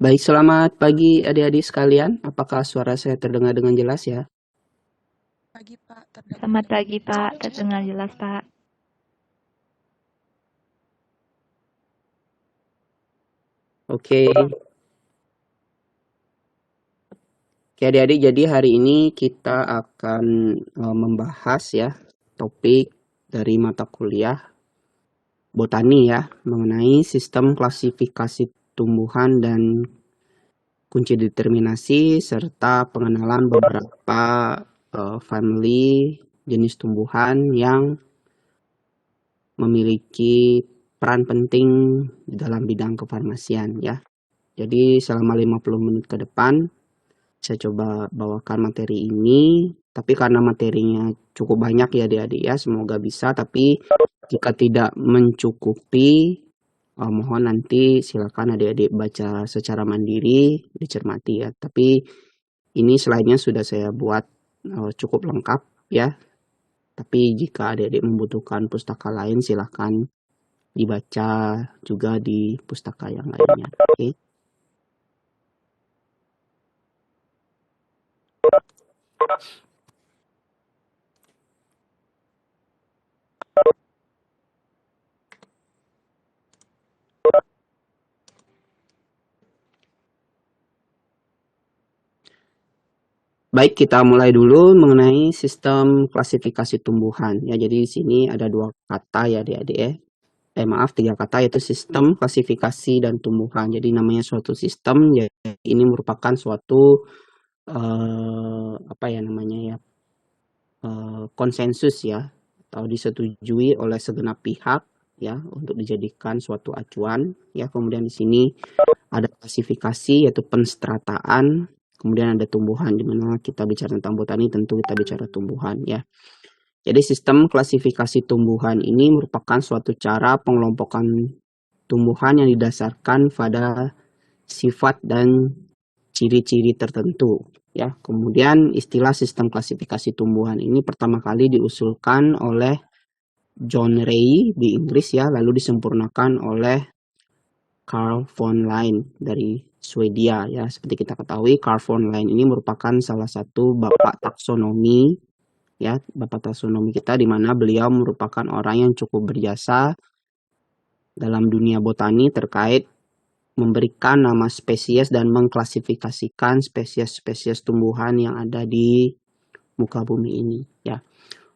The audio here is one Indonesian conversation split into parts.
Baik, selamat pagi adik-adik sekalian. Apakah suara saya terdengar dengan jelas ya? Pagi Pak, Selamat pagi Pak, terdengar jelas Pak. Oke. Oke adik-adik, jadi hari ini kita akan membahas ya topik dari mata kuliah botani ya, mengenai sistem klasifikasi tumbuhan dan kunci determinasi serta pengenalan beberapa family jenis tumbuhan yang memiliki peran penting dalam bidang kefarmasian ya. Jadi selama 50 menit ke depan saya coba bawakan materi ini, tapi karena materinya cukup banyak ya adik-adik ya, semoga bisa, tapi jika tidak mencukupi, mohon nanti silakan adik-adik baca secara mandiri, dicermati ya. Tapi ini slide-nya sudah saya buat cukup lengkap ya. Tapi jika adik-adik membutuhkan pustaka lain, silakan dibaca juga di pustaka yang lainnya. Oke. Baik, kita mulai dulu mengenai sistem klasifikasi tumbuhan. Ya, jadi di sini ada 2 kata ya adik-adik ya. Maaf, 3 kata, yaitu sistem klasifikasi dan tumbuhan. Jadi namanya suatu sistem, ya ini merupakan suatu apa ya namanya ya, konsensus ya, atau disetujui oleh segenap pihak ya untuk dijadikan suatu acuan ya. Kemudian di sini ada klasifikasi yaitu penstrataan, kemudian ada tumbuhan, di mana kita bicara tentang botani tentu kita bicara tumbuhan ya. Jadi sistem klasifikasi tumbuhan ini merupakan suatu cara pengelompokan tumbuhan yang didasarkan pada sifat dan ciri-ciri tertentu ya. Kemudian istilah sistem klasifikasi tumbuhan ini pertama kali diusulkan oleh John Ray di Inggris ya, lalu disempurnakan oleh Carl von Linné dari Swedia ya. Seperti kita ketahui, Carl von Linné ini merupakan salah satu bapak taksonomi ya, bapak taksonomi kita, di mana beliau merupakan orang yang cukup berjasa dalam dunia botani terkait memberikan nama spesies dan mengklasifikasikan spesies-spesies tumbuhan yang ada di muka bumi ini ya.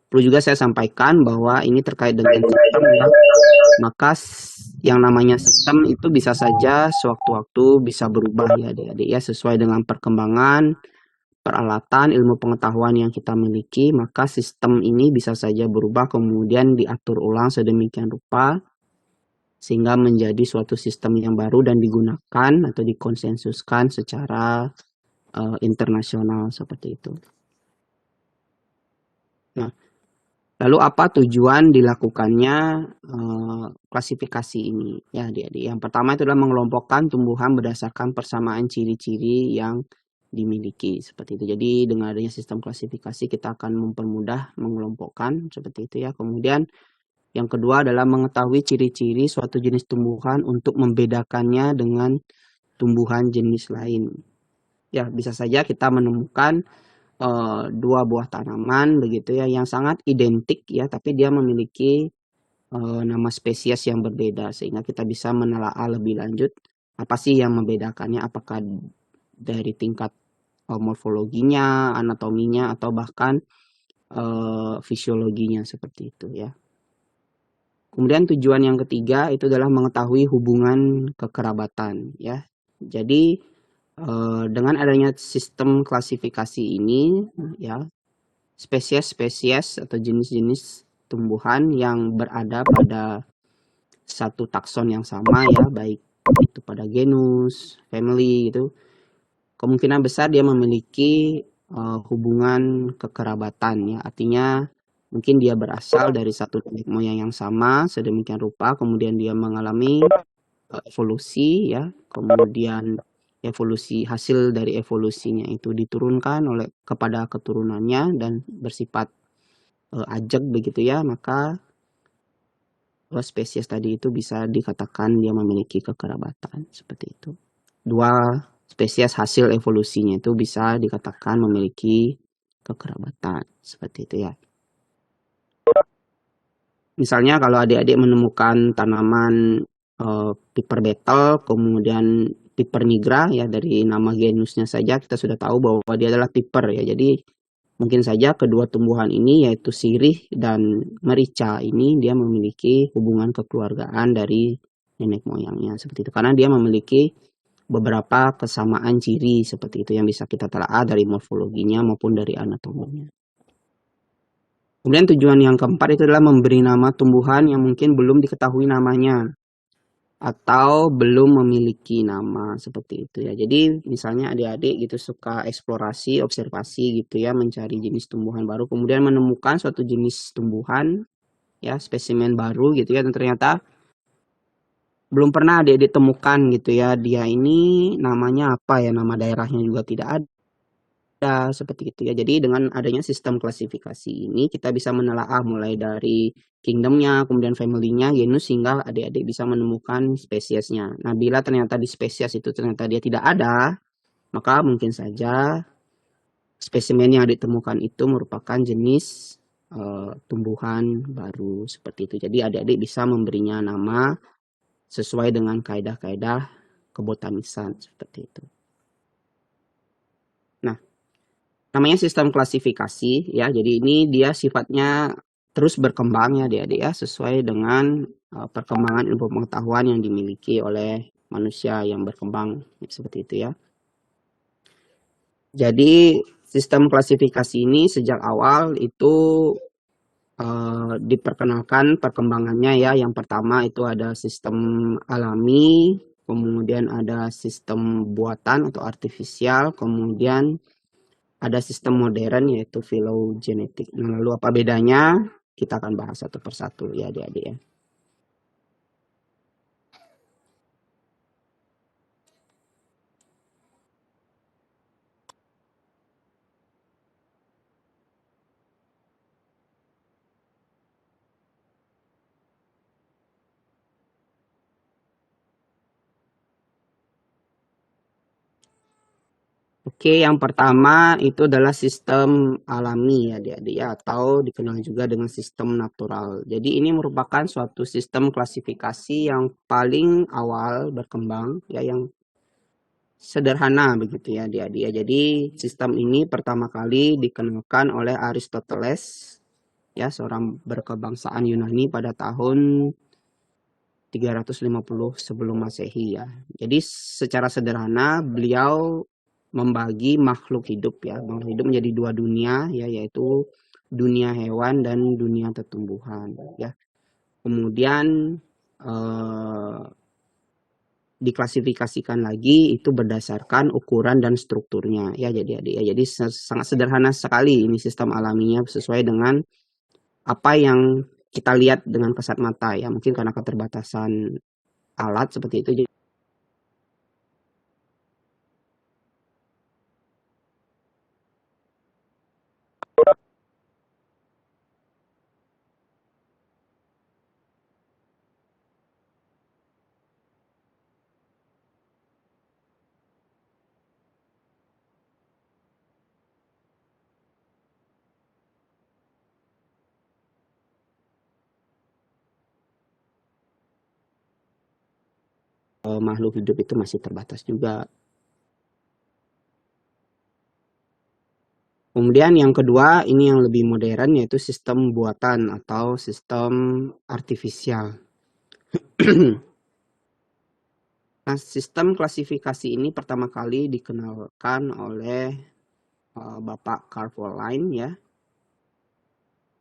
Perlu juga saya sampaikan bahwa ini terkait dengan sistem ya, maka yang namanya sistem itu bisa saja sewaktu-waktu bisa berubah ya adik-adik ya, sesuai dengan perkembangan peralatan ilmu pengetahuan yang kita miliki, maka sistem ini bisa saja berubah kemudian diatur ulang sedemikian rupa sehingga menjadi suatu sistem yang baru dan digunakan atau dikonsensuskan secara internasional seperti itu. Nah, lalu apa tujuan dilakukannya klasifikasi ini ya adik-adik? Yang pertama itu adalah mengelompokkan tumbuhan berdasarkan persamaan ciri-ciri yang dimiliki seperti itu. Jadi dengan adanya sistem klasifikasi kita akan mempermudah mengelompokkan seperti itu ya. Kemudian yang kedua adalah mengetahui ciri-ciri suatu jenis tumbuhan untuk membedakannya dengan tumbuhan jenis lain. Ya, bisa saja kita menemukan 2 buah tanaman begitu ya yang sangat identik ya, tapi dia memiliki nama spesies yang berbeda, sehingga kita bisa menelaah lebih lanjut apa sih yang membedakannya, apakah dari tingkat morfologinya, anatominya, atau bahkan fisiologinya seperti itu ya. Kemudian tujuan yang ketiga itu adalah mengetahui hubungan kekerabatan ya. Jadi dengan adanya sistem klasifikasi ini ya, spesies-spesies atau jenis-jenis tumbuhan yang berada pada satu takson yang sama ya, baik itu pada genus, family gitu, kemungkinan besar dia memiliki hubungan kekerabatan ya. Artinya mungkin dia berasal dari satu nenek moyang yang sama sedemikian rupa, kemudian dia mengalami evolusi ya, kemudian hasil dari evolusinya itu diturunkan oleh kepada keturunannya dan bersifat ajeg begitu ya, maka spesies tadi itu bisa dikatakan dia memiliki kekerabatan seperti itu. 2 spesies hasil evolusinya itu bisa dikatakan memiliki kekerabatan seperti itu ya. Misalnya kalau adik-adik menemukan tanaman piper beetle, kemudian piper nigra ya, dari nama genusnya saja kita sudah tahu bahwa dia adalah piper ya. Jadi mungkin saja kedua tumbuhan ini yaitu sirih dan merica ini dia memiliki hubungan kekeluargaan dari nenek moyangnya seperti itu, karena dia memiliki beberapa kesamaan ciri seperti itu yang bisa kita telaah dari morfologinya maupun dari anatominya. Kemudian tujuan yang keempat itu adalah memberi nama tumbuhan yang mungkin belum diketahui namanya atau belum memiliki nama, seperti itu ya. Jadi misalnya adik-adik gitu suka eksplorasi, observasi gitu ya, mencari jenis tumbuhan baru, kemudian menemukan suatu jenis tumbuhan ya, spesimen baru gitu ya, dan ternyata belum pernah adik-adik temukan gitu ya, dia ini namanya apa ya, nama daerahnya juga tidak ada, seperti itu ya. Jadi dengan adanya sistem klasifikasi ini kita bisa menelaah mulai dari kingdomnya, kemudian family-nya, genus, hingga adik-adik bisa menemukan spesiesnya. Nah, bila ternyata di spesies itu ternyata dia tidak ada, maka mungkin saja spesimen yang ditemukan itu merupakan jenis tumbuhan baru, seperti itu. Jadi adik-adik bisa memberinya nama sesuai dengan kaidah-kaidah kebotanisan, seperti itu. Nah, namanya sistem klasifikasi ya. Jadi ini dia sifatnya terus berkembang ya adik-adik ya, sesuai dengan perkembangan ilmu pengetahuan yang dimiliki oleh manusia yang berkembang seperti itu ya. Jadi sistem klasifikasi ini sejak awal itu diperkenalkan perkembangannya ya. Yang pertama itu ada sistem alami, kemudian ada sistem buatan atau artifisial, kemudian ada sistem modern yaitu filogenetik. Nah, lalu apa bedanya? Kita akan bahas satu persatu ya adik-adik ya. Oke, yang pertama itu adalah sistem alami ya adik-adik ya, atau dikenal juga dengan sistem natural. Jadi ini merupakan suatu sistem klasifikasi yang paling awal berkembang ya, yang sederhana begitu ya adik-adik ya. Jadi sistem ini pertama kali dikenalkan oleh Aristoteles ya, seorang berkebangsaan Yunani pada tahun 350 sebelum Masehi ya. Jadi secara sederhana beliau membagi makhluk hidup ya, makhluk hidup menjadi dua dunia ya, yaitu dunia hewan dan dunia tumbuhan ya. Kemudian diklasifikasikan lagi itu berdasarkan ukuran dan strukturnya ya, jadi sangat sederhana sekali ini sistem alaminya, sesuai dengan apa yang kita lihat dengan kasat mata ya, mungkin karena keterbatasan alat seperti itu. Makhluk hidup itu masih terbatas juga. Kemudian yang kedua, ini yang lebih modern, yaitu sistem buatan atau sistem artifisial. Nah, sistem klasifikasi ini pertama kali dikenalkan oleh Bapak Carvolline ya,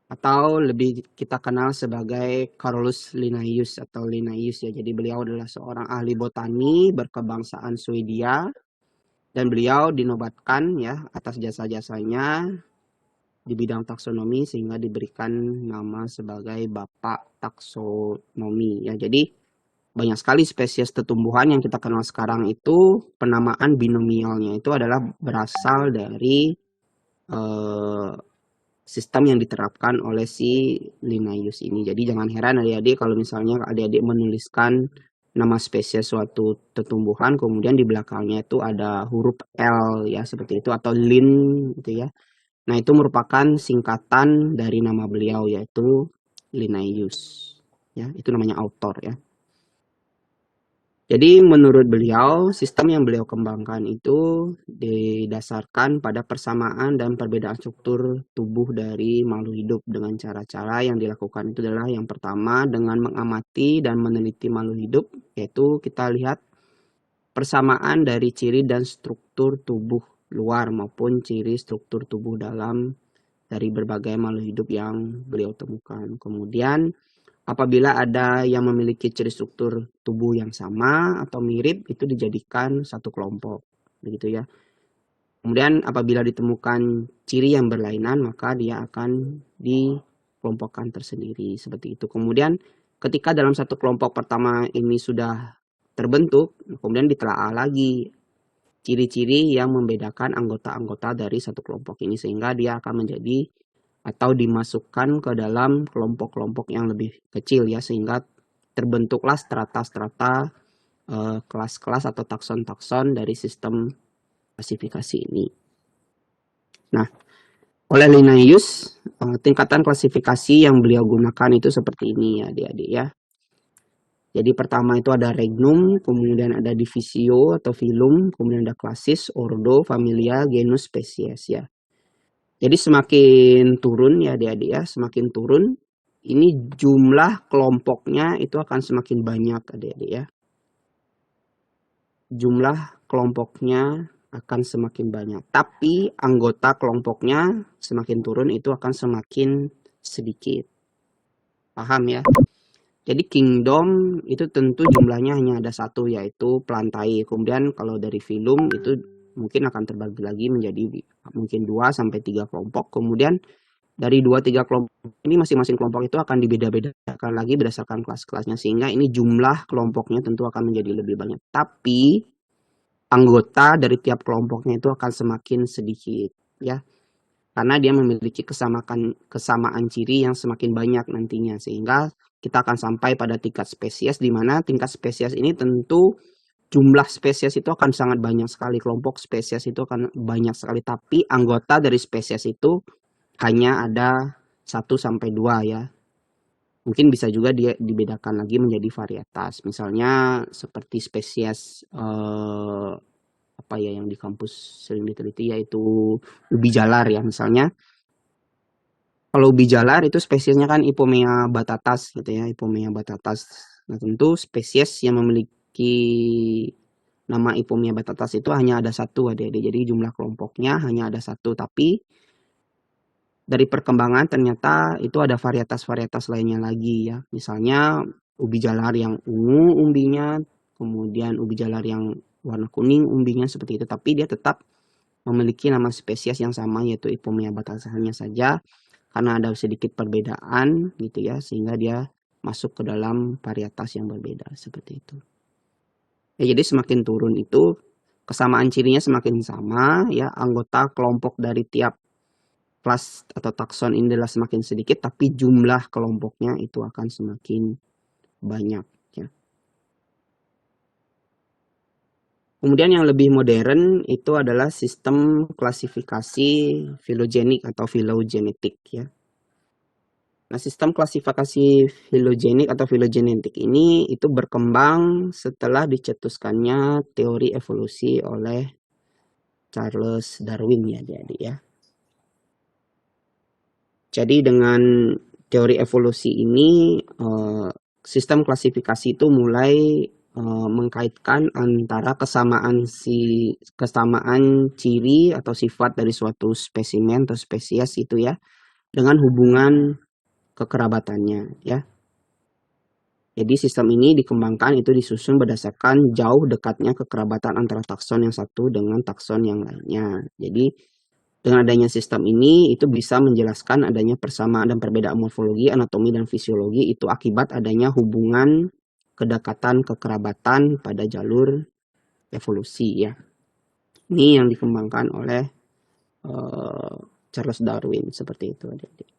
atau lebih kita kenal sebagai Carolus Linnaeus atau Linnaeus ya. Jadi beliau adalah seorang ahli botani berkebangsaan Swedia, dan beliau dinobatkan ya atas jasa-jasanya di bidang taksonomi, sehingga diberikan nama sebagai Bapak Taksonomi ya. Jadi banyak sekali spesies tumbuhan yang kita kenal sekarang itu penamaan binomialnya itu adalah berasal dari sistem yang diterapkan oleh si Linnaeus ini. Jadi jangan heran adik-adik kalau misalnya adik-adik menuliskan nama spesies suatu tumbuhan, kemudian di belakangnya itu ada huruf L ya, seperti itu, atau Lin gitu ya. Nah, itu merupakan singkatan dari nama beliau, yaitu Linnaeus ya, itu namanya author ya. Jadi menurut beliau, sistem yang beliau kembangkan itu didasarkan pada persamaan dan perbedaan struktur tubuh dari makhluk hidup, dengan cara-cara yang dilakukan itu adalah yang pertama dengan mengamati dan meneliti makhluk hidup, yaitu kita lihat persamaan dari ciri dan struktur tubuh luar maupun ciri struktur tubuh dalam dari berbagai makhluk hidup yang beliau temukan. Kemudian apabila ada yang memiliki ciri struktur tubuh yang sama atau mirip, itu dijadikan satu kelompok, begitu ya. Kemudian apabila ditemukan ciri yang berlainan, maka dia akan dikelompokkan tersendiri, seperti itu. Kemudian ketika dalam satu kelompok pertama ini sudah terbentuk, kemudian ditelaah lagi ciri-ciri yang membedakan anggota-anggota dari satu kelompok ini, sehingga dia akan menjadi atau dimasukkan ke dalam kelompok-kelompok yang lebih kecil ya, sehingga terbentuklah strata-strata, kelas-kelas atau takson-takson dari sistem klasifikasi ini. Nah, oleh Linnaeus, tingkatan klasifikasi yang beliau gunakan itu seperti ini ya adik-adik ya. Jadi pertama itu ada regnum, kemudian ada divisio atau filum, kemudian ada klasis, ordo, familia, genus, spesies ya. Jadi semakin turun ya adik-adik ya, semakin turun ini jumlah kelompoknya itu akan semakin banyak adik-adik ya. Jumlah kelompoknya akan semakin banyak, tapi anggota kelompoknya semakin turun itu akan semakin sedikit. Paham ya? Jadi kingdom itu tentu jumlahnya hanya ada satu, yaitu plantae. Kemudian kalau dari filum itu mungkin akan terbagi lagi menjadi mungkin 2 sampai 3 kelompok. Kemudian dari 2-3 kelompok ini masing-masing kelompok itu akan dibeda-bedakan lagi berdasarkan kelas-kelasnya, sehingga ini jumlah kelompoknya tentu akan menjadi lebih banyak. Tapi anggota dari tiap kelompoknya itu akan semakin sedikit ya. Karena dia memiliki kesamaan ciri yang semakin banyak nantinya, sehingga kita akan sampai pada tingkat spesies, di mana tingkat spesies ini tentu jumlah spesies itu akan sangat banyak sekali, kelompok spesies itu akan banyak sekali, tapi anggota dari spesies itu hanya ada 1 sampai 2 ya. Mungkin bisa juga dia dibedakan lagi menjadi varietas, misalnya seperti spesies apa ya yang di kampus sering diteliti, yaitu ubi jalar ya misalnya. Kalau ubi jalar itu spesiesnya kan Ipomea batatas gitu ya, Ipomea batatas. Nah, tentu spesies yang memiliki nama Ipomea batatas itu hanya ada 1 adik-adik. Jadi jumlah kelompoknya hanya ada 1, tapi dari perkembangan ternyata itu ada varietas-varietas lainnya lagi ya. Misalnya ubi jalar yang ungu umbinya, kemudian ubi jalar yang warna kuning umbinya seperti itu, tapi dia tetap memiliki nama spesies yang sama, yaitu Ipomea batatas hanya saja karena ada sedikit perbedaan gitu ya, sehingga dia masuk ke dalam varietas yang berbeda seperti itu. Ya, jadi semakin turun itu kesamaan cirinya semakin sama ya, anggota kelompok dari tiap kelas atau takson ini adalah semakin sedikit, tapi jumlah kelompoknya itu akan semakin banyak ya. Kemudian yang lebih modern itu adalah sistem klasifikasi filogenik atau filogenetik ya. Nah, sistem klasifikasi filogenik atau filogenetik ini itu berkembang setelah dicetuskannya teori evolusi oleh Charles Darwin ya adik-adik ya. Jadi dengan teori evolusi ini sistem klasifikasi itu mulai mengkaitkan antara kesamaan ciri atau sifat dari suatu spesimen atau spesies itu ya dengan hubungan kekerabatannya ya. Jadi sistem ini dikembangkan itu disusun berdasarkan jauh dekatnya kekerabatan antara takson yang satu dengan takson yang lainnya. Jadi dengan adanya sistem ini itu bisa menjelaskan adanya persamaan dan perbedaan morfologi, anatomi dan fisiologi itu akibat adanya hubungan kedekatan kekerabatan pada jalur evolusi ya. Ini yang dikembangkan oleh Charles Darwin seperti itu adik-adik.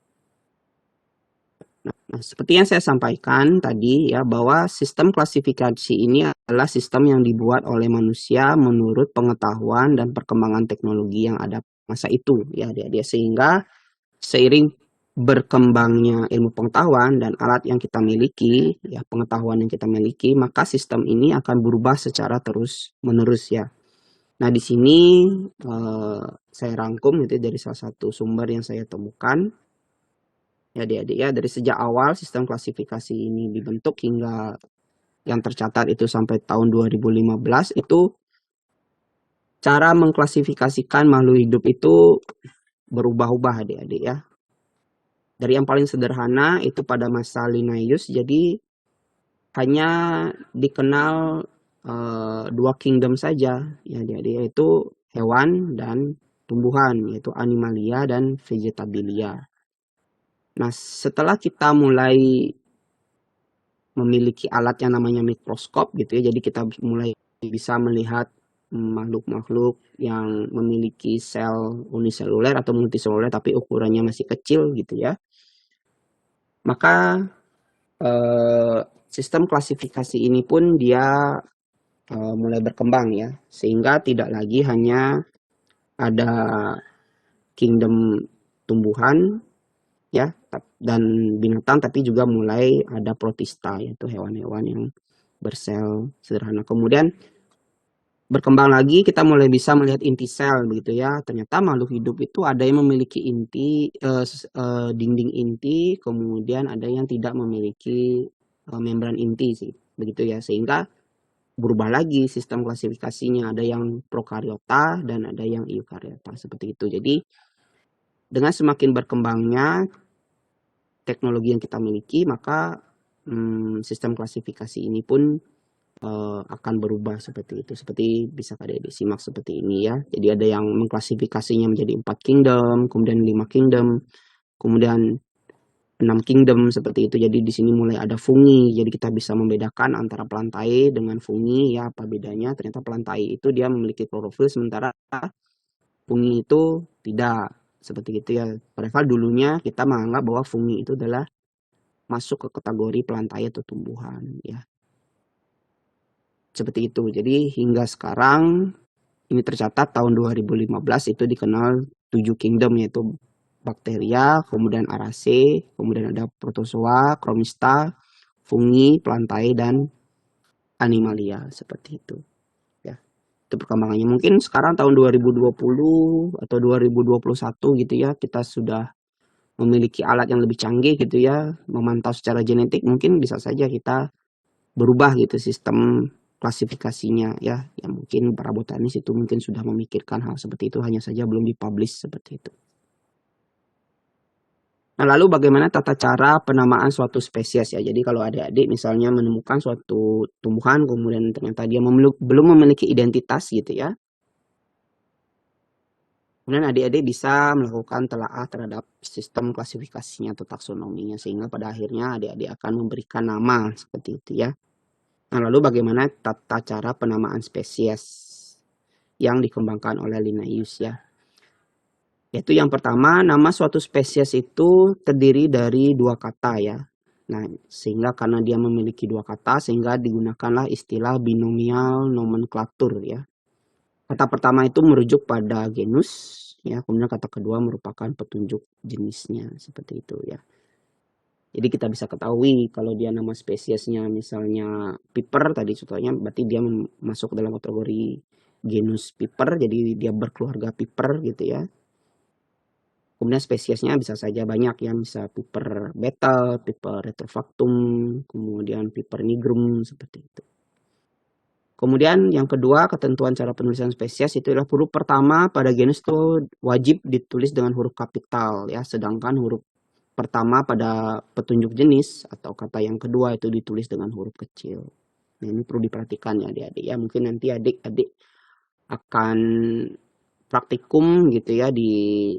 Nah, seperti yang saya sampaikan tadi ya, bahwa sistem klasifikasi ini adalah sistem yang dibuat oleh manusia menurut pengetahuan dan perkembangan teknologi yang ada masa itu ya adik-adik, sehingga seiring berkembangnya ilmu pengetahuan dan alat yang kita miliki ya, pengetahuan yang kita miliki, maka sistem ini akan berubah secara terus-menerus ya. Nah, di sini saya rangkum itu dari salah satu sumber yang saya temukan. Ya adik-adik ya, dari sejak awal sistem klasifikasi ini dibentuk hingga yang tercatat itu sampai tahun 2015 itu cara mengklasifikasikan makhluk hidup itu berubah-ubah adik-adik ya. Dari yang paling sederhana itu pada masa Linnaeus, jadi hanya dikenal dua kingdom saja ya, jadi yaitu hewan dan tumbuhan, yaitu animalia dan vegetabilia. Nah, setelah kita mulai memiliki alat yang namanya mikroskop gitu ya, jadi kita mulai bisa melihat makhluk-makhluk yang memiliki sel uniseluler atau multiseluler tapi ukurannya masih kecil gitu ya. Maka sistem klasifikasi ini pun dia mulai berkembang ya, sehingga tidak lagi hanya ada kingdom tumbuhan ya dan binatang, tapi juga mulai ada protista, yaitu hewan-hewan yang bersel sederhana. Kemudian berkembang lagi, kita mulai bisa melihat inti sel begitu ya. Ternyata makhluk hidup itu ada yang memiliki inti dinding inti, kemudian ada yang tidak memiliki membran inti sih, begitu ya. Sehingga berubah lagi sistem klasifikasinya, ada yang prokariota dan ada yang eukariota seperti itu. Jadi dengan semakin berkembangnya teknologi yang kita miliki, maka sistem klasifikasi ini pun akan berubah seperti itu. Seperti bisa adik-adik simak seperti ini ya. Jadi ada yang mengklasifikasinya menjadi 4 kingdom, kemudian 5 kingdom, kemudian 6 kingdom seperti itu. Jadi di sini mulai ada fungi. Jadi kita bisa membedakan antara pelantai dengan fungi ya, apa bedanya? Ternyata pelantai itu dia memiliki klorofil, sementara fungi itu tidak. Seperti itu ya. Padahal dulunya kita menganggap bahwa fungi itu adalah masuk ke kategori pelantai atau tumbuhan ya. Seperti itu. Jadi hingga sekarang ini tercatat tahun 2015 itu dikenal 7 kingdom, yaitu bakteria, kemudian Araceae, kemudian ada protozoa, chromista, fungi, pelantai, dan animalia seperti itu. Ya. Itu perkembangannya. Mungkin sekarang tahun 2020 atau 2021 gitu ya, kita sudah memiliki alat yang lebih canggih gitu ya, memantau secara genetik, mungkin bisa saja kita berubah gitu sistem klasifikasinya ya. Yang mungkin para botanis itu mungkin sudah memikirkan hal seperti itu, hanya saja belum dipublish seperti itu. Nah, lalu bagaimana tata cara penamaan suatu spesies ya. Jadi kalau adik-adik misalnya menemukan suatu tumbuhan, kemudian ternyata dia belum memiliki identitas gitu ya, kemudian adik-adik bisa melakukan telaah terhadap sistem klasifikasinya atau taksonominya, sehingga pada akhirnya adik-adik akan memberikan nama seperti itu ya. Nah, lalu bagaimana tata cara penamaan spesies yang dikembangkan oleh Linnaeus ya. Yaitu yang pertama, nama suatu spesies itu terdiri dari 2 kata ya. Nah, sehingga karena dia memiliki 2 kata, sehingga digunakanlah istilah binomial nomenklatur ya. Kata pertama itu merujuk pada genus ya, kemudian kata kedua merupakan petunjuk jenisnya seperti itu ya. Jadi kita bisa ketahui kalau dia nama spesiesnya misalnya piper tadi contohnya, berarti dia masuk dalam kategori genus piper, jadi dia berkeluarga piper gitu ya. Kemudian spesiesnya bisa saja banyak ya, bisa piper beetle, piper retrofactum, kemudian piper nigrum seperti itu. Kemudian yang kedua, ketentuan cara penulisan spesies itu adalah huruf pertama pada genus itu wajib ditulis dengan huruf kapital ya, sedangkan huruf pertama pada petunjuk jenis atau kata yang kedua itu ditulis dengan huruf kecil. Nah, ini perlu diperhatikan ya adik-adik ya. Mungkin nanti adik-adik akan praktikum gitu ya di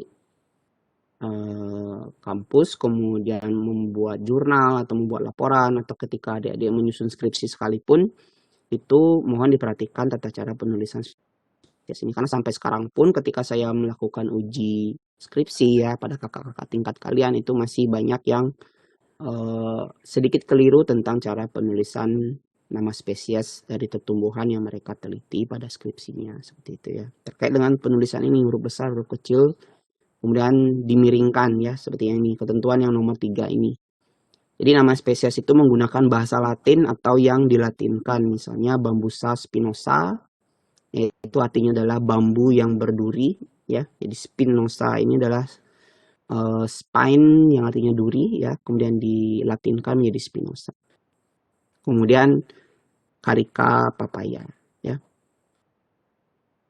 kampus, kemudian membuat jurnal atau membuat laporan, atau ketika adik-adik menyusun skripsi sekalipun, itu mohon diperhatikan tata cara penulisan spesies ini. Karena sampai sekarang pun ketika saya melakukan uji skripsi ya pada kakak-kakak tingkat kalian, itu masih banyak yang sedikit keliru tentang cara penulisan nama spesies dari tumbuhan yang mereka teliti pada skripsinya seperti itu ya. Terkait dengan penulisan ini, huruf besar, huruf kecil, kemudian dimiringkan ya, seperti yang ini, ketentuan yang nomor 3 ini. Jadi nama spesies itu menggunakan bahasa Latin atau yang dilatinkan, misalnya Bambusa spinosa, yaitu artinya adalah bambu yang berduri ya. Jadi spinosa ini adalah spine yang artinya duri ya, kemudian dilatinkan menjadi spinosa. Kemudian Carica papaya ya.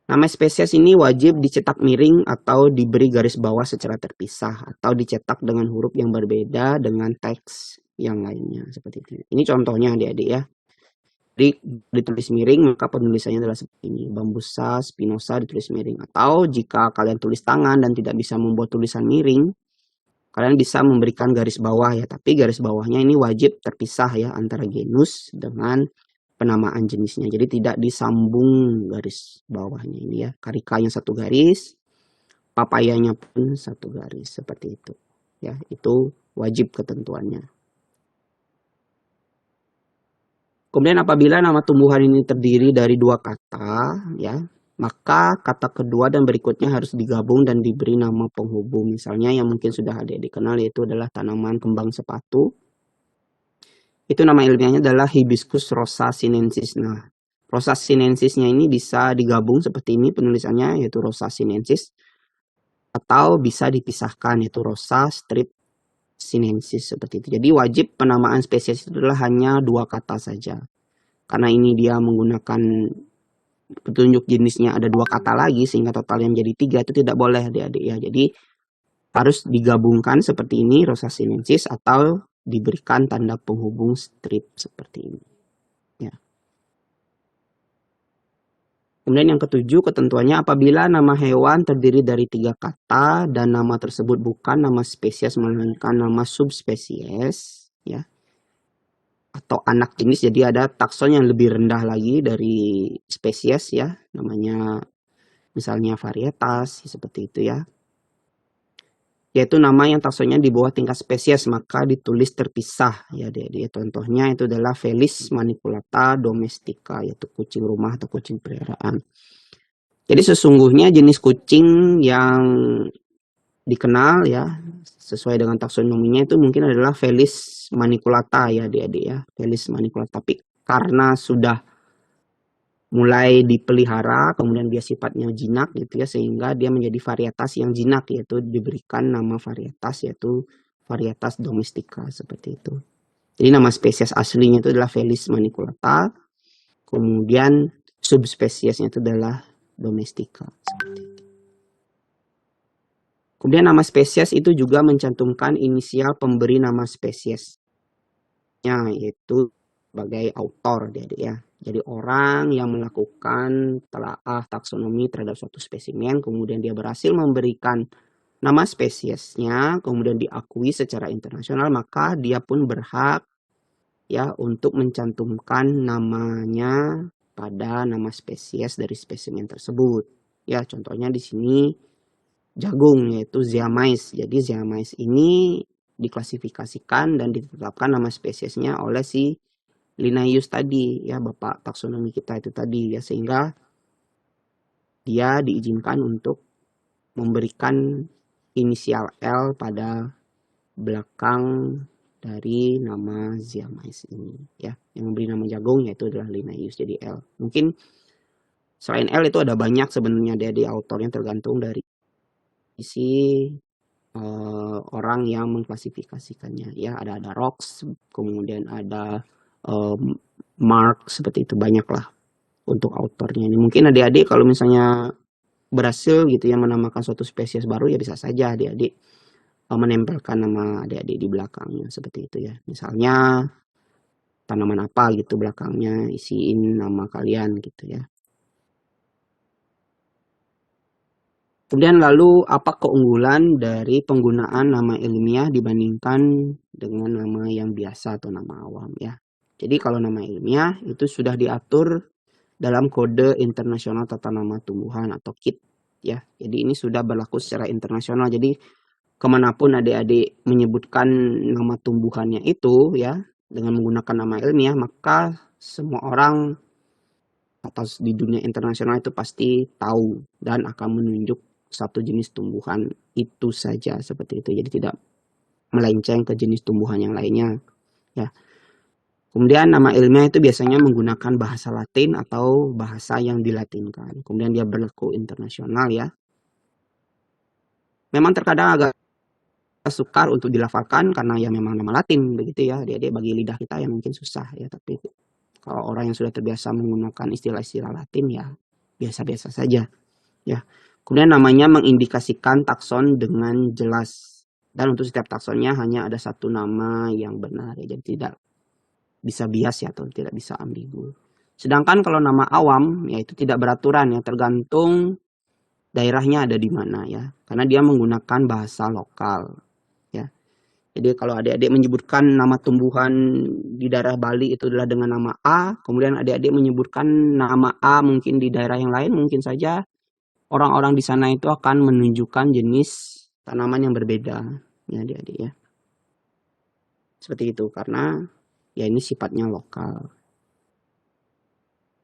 Nama spesies ini wajib dicetak miring atau diberi garis bawah secara terpisah atau dicetak dengan huruf yang berbeda dengan teks yang lainnya seperti itu. Ini contohnya adik-adik ya. Jadi ditulis miring maka penulisannya adalah seperti ini. Bambusa spinosa ditulis miring. Atau jika kalian tulis tangan dan tidak bisa membuat tulisan miring, kalian bisa memberikan garis bawah ya. Tapi garis bawahnya ini wajib terpisah ya antara genus dengan penamaan jenisnya. Jadi tidak disambung garis bawahnya ini ya. Karikanya satu garis, papayanya pun satu garis seperti itu. Ya, itu wajib ketentuannya. Kemudian apabila nama tumbuhan ini terdiri dari dua kata, ya, maka kata kedua dan berikutnya harus digabung dan diberi nama penghubung. Misalnya yang mungkin sudah adik-adik kenal yaitu adalah tanaman kembang sepatu. Itu nama ilmiahnya adalah Hibiscus rosa sinensis. Nah, rosa sinensisnya ini bisa digabung seperti ini penulisannya yaitu rosa sinensis. Atau bisa dipisahkan yaitu rosa strip sinensis seperti itu. Jadi wajib penamaan spesies itu adalah hanya dua kata saja. Karena ini dia menggunakan petunjuk jenisnya ada dua kata lagi sehingga totalnya menjadi 3 itu tidak boleh adik-adik ya. Jadi harus digabungkan seperti ini rosa sinensis atau diberikan tanda penghubung strip seperti ini. Ya. Kemudian yang ketujuh ketentuannya apabila nama hewan terdiri dari 3 kata dan nama tersebut bukan nama spesies melainkan nama subspesies ya atau anak jenis, jadi ada takson yang lebih rendah lagi dari spesies ya, namanya misalnya varietas seperti itu ya. Yaitu nama yang taksonnya di bawah tingkat spesies maka ditulis terpisah ya. Contohnya itu adalah Felis maniculata domestica yaitu kucing rumah atau kucing peliharaan. Jadi sesungguhnya jenis kucing yang dikenal ya sesuai dengan taksonominya itu mungkin adalah Felis maniculata ya adik-adik ya. Felis maniculata, tapi karena sudah mulai dipelihara kemudian dia sifatnya jinak gitu ya sehingga dia menjadi varietas yang jinak yaitu diberikan nama varietas yaitu varietas domestica seperti itu. Jadi nama spesies aslinya itu adalah Felis maniculata, kemudian subspesiesnya itu adalah domestica seperti itu. Kemudian nama spesies itu juga mencantumkan inisial pemberi nama spesiesnya yaitu sebagai autor adik-adik ya. Jadi orang yang melakukan telaah taksonomi terhadap suatu spesimen, kemudian dia berhasil memberikan nama spesiesnya, kemudian diakui secara internasional, maka dia pun berhak ya untuk mencantumkan namanya pada nama spesies dari spesimen tersebut. Ya, contohnya di sini jagung yaitu Zeamais. Jadi Zeamais ini diklasifikasikan dan ditetapkan nama spesiesnya oleh si Linnaeus tadi ya, bapak taksonomi kita itu tadi ya, sehingga dia diizinkan untuk memberikan inisial L pada belakang dari nama Zeamais ini ya. Yang memberi nama jagung yaitu adalah Linnaeus, jadi L. Mungkin selain L itu ada banyak sebenarnya dari autornya, tergantung dari isi orang yang mengklasifikasikannya ya. Ada Rox, kemudian ada Mark, seperti itu, banyak lah untuk autornya ini. Mungkin adik-adik kalau misalnya berhasil gitu ya menamakan suatu spesies baru ya bisa saja adik-adik menempelkan nama adik-adik di belakangnya seperti itu ya. Misalnya tanaman apa gitu belakangnya isiin nama kalian gitu ya. Kemudian lalu apa keunggulan dari penggunaan nama ilmiah dibandingkan dengan nama yang biasa atau nama awam ya. Jadi kalau nama ilmiah itu sudah diatur dalam Kode Internasional Tata Nama Tumbuhan atau KIT ya. Jadi ini sudah berlaku secara internasional. Jadi kemanapun adik-adik menyebutkan nama tumbuhannya itu ya dengan menggunakan nama ilmiah, maka semua orang atau di dunia internasional itu pasti tahu dan akan menunjuk satu jenis tumbuhan itu saja seperti itu. Jadi tidak melenceng ke jenis tumbuhan yang lainnya ya. Kemudian nama ilmiah itu biasanya menggunakan bahasa Latin atau bahasa yang dilatinkan. Kemudian dia berlaku internasional ya. Memang terkadang agak sukar untuk dilafalkan karena ya memang nama Latin begitu ya. Dia bagi lidah kita yang mungkin susah ya. Tapi kalau orang yang sudah terbiasa menggunakan istilah-istilah Latin ya biasa-biasa saja, ya. Kemudian namanya mengindikasikan takson dengan jelas. Dan untuk setiap taksonnya hanya ada satu nama yang benar, ya. Jadi tidak bisa bias ya, atau tidak bisa ambigu. Sedangkan kalau nama awam, ya itu tidak beraturan ya, tergantung daerahnya ada di mana ya. Karena dia menggunakan bahasa lokal, ya. Jadi kalau adik-adik menyebutkan nama tumbuhan di daerah Bali itu adalah dengan nama A, kemudian adik-adik menyebutkan nama A mungkin di daerah yang lain, mungkin saja orang-orang di sana itu akan menunjukkan jenis tanaman yang berbeda, ya adik-adik ya. Seperti itu, karena ya ini sifatnya lokal.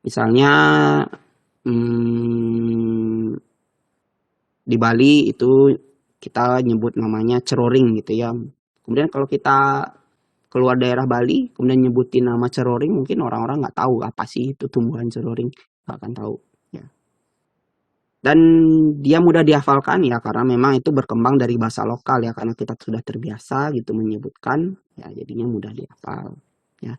Misalnya di Bali itu kita nyebut namanya ceroring gitu ya. Kemudian kalau kita keluar daerah Bali, kemudian nyebutin nama ceroring, mungkin orang-orang nggak tahu apa sih itu tumbuhan ceroring, nggak akan tahu. Ya. Dan dia mudah dihafalkan ya, karena memang itu berkembang dari bahasa lokal ya, karena kita sudah terbiasa gitu menyebutkan, ya jadinya mudah dihafal. Ya.